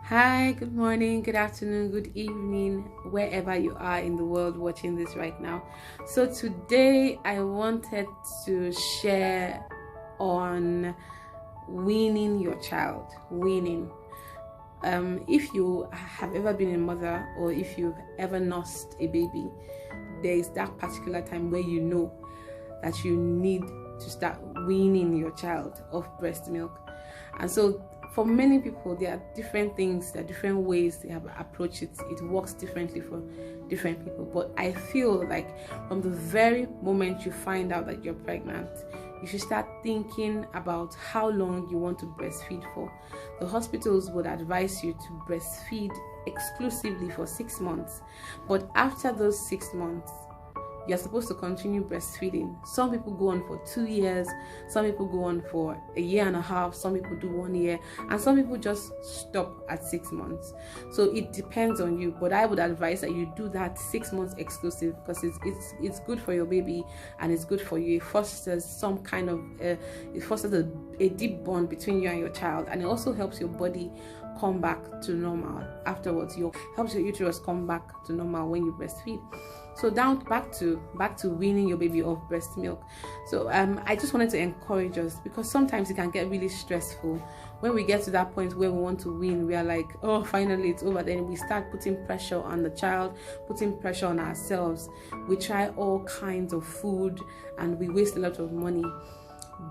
Hi, good morning, good afternoon, good evening, wherever you are in the world watching this right now. So today I wanted to share on weaning your child. Weaning. If you have ever been a mother or if you've ever nursed a baby, there is that particular time where you know that you need to start weaning your child of breast milk. And so for many people, there are different things, there are different ways they have approached it. It works differently for different people. But I feel like from the very moment you find out that you're pregnant, you should start thinking about how long you want to breastfeed for. The hospitals would advise you to breastfeed exclusively for 6 months. But after those 6 months, you're supposed to continue breastfeeding. Some people go on for 2 years, some people go on for 1.5 years, some people do 1 year, and some people just stop at 6 months. So it depends on you, but I would advise that you do that 6 months exclusive because it's good for your baby and it's good for you. It fosters some kind of a deep bond between you and your child, and it also helps your body come back to normal afterwards. Helps your uterus come back to normal when you breastfeed. So back to weaning your baby of breast milk. So I just wanted to encourage us, because sometimes it can get really stressful when we get to that point where we want to wean. We are like, oh, finally it's over. Then we start putting pressure on the child, putting pressure on ourselves. We try all kinds of food and we waste a lot of money.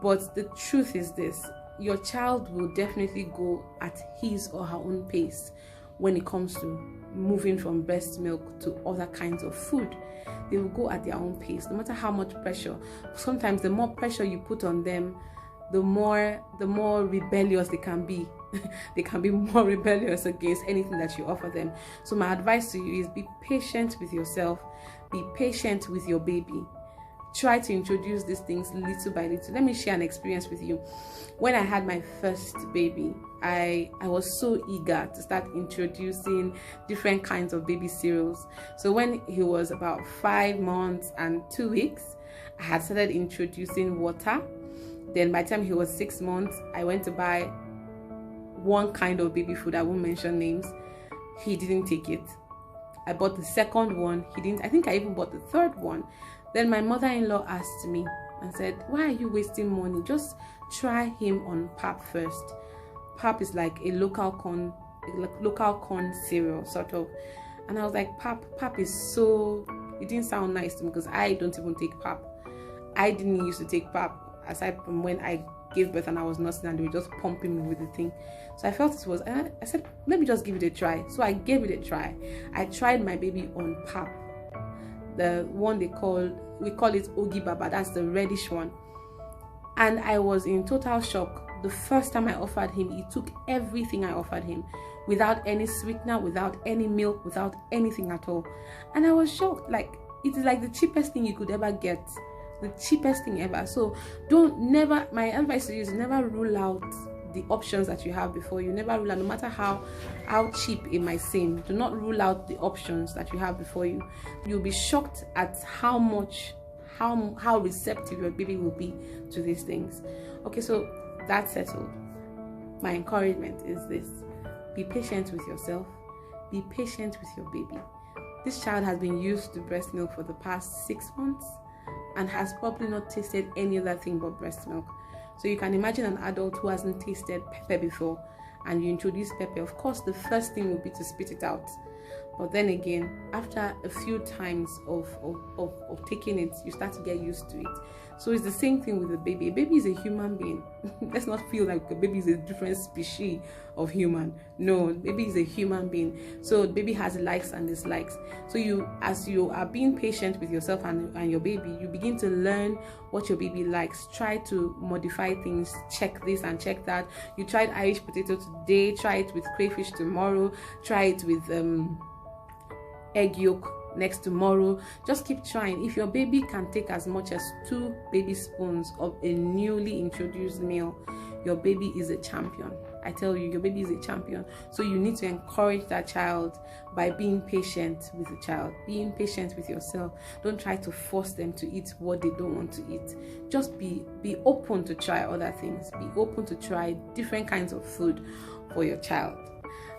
But the truth is this: your child will definitely go at his or her own pace when it comes to moving from breast milk to other kinds of food. They will go at their own pace, no matter how much pressure. Sometimes the more pressure you put on them, the more rebellious they can be. They can be more rebellious against anything that you offer them. So my advice to you is be patient with yourself, be patient with your baby. Try to introduce these things little by little. Let me share an experience with you. When I had my first baby, I was so eager to start introducing different kinds of baby cereals. So when he was about 5 months and 2 weeks, I had started introducing water. Then by the time he was 6 months, I went to buy one kind of baby food. I won't mention names. He didn't take it. I bought the second one. He didn't. I think I even bought the third one. Then my mother-in-law asked me and said, why are you wasting money? Just try him on pap first. Pap is like a local corn cereal, sort of. And I was like, pap is so... It didn't sound nice to me because I don't even take pap. I didn't used to take pap, aside from when I gave birth and I was nursing and they were just pumping me with the thing. So I felt it was... I said, let me just give it a try. So I gave it a try. I tried my baby on pap. The one we call it Ogi Baba, that's the reddish one. And I was in total shock. The first time I offered him, he took everything I offered him without any sweetener, without any milk, without anything at all. And I was shocked. Like, it is like the cheapest thing you could ever get, the cheapest thing ever. So my advice to you is never rule out the options that you have before you. Never rule out, no matter how cheap it might seem, do not rule out the options that you have before you. You'll be shocked at how receptive your baby will be to these things. Okay, so that's settled. My encouragement is this: be patient with yourself, be patient with your baby. This child has been used to breast milk for the past 6 months and has probably not tasted any other thing but breast milk. So you can imagine an adult who hasn't tasted pepper before, and you introduce pepper. Of course, the first thing would be to spit it out. But then again, after a few times of taking it, you start to get used to it. So it's the same thing with a baby. A baby is a human being. Let's not feel like a baby is a different species of human. No, baby is a human being. So baby has likes and dislikes. So as you are being patient with yourself and your baby, you begin to learn what your baby likes. Try to modify things. Check this and check that. You tried Irish potato today. Try it with crayfish tomorrow. Try it with egg yolk next tomorrow. Just keep trying. If your baby can take as much as 2 baby spoons of a newly introduced meal, your baby is a champion. I tell you, your baby is a champion. So you need to encourage that child by being patient with the child, being patient with yourself. Don't try to force them to eat what they don't want to eat. Just be open to try other things. Be open to try different kinds of food for your child.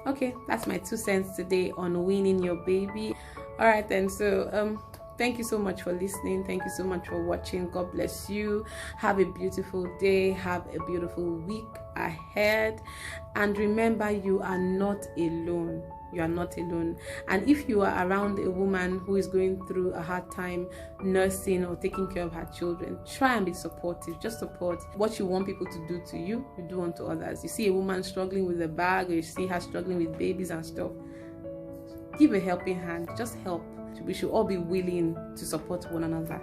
Okay, that's my 2 cents today on weaning your baby. All right then, so thank you so much for listening. Thank you so much for watching. God bless you. Have a beautiful day. Have a beautiful week ahead. And remember, you are not alone. You are not alone. And if you are around a woman who is going through a hard time nursing or taking care of her children, try and be supportive. Just support. What you want people to do to you, you do unto others. You see a woman struggling with a bag, or you see her struggling with babies and stuff, give a helping hand. Just help. We should all be willing to support one another.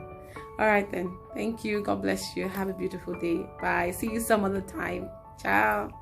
All right then, thank you. God bless you. Have a beautiful day. Bye. See you some other time. Ciao.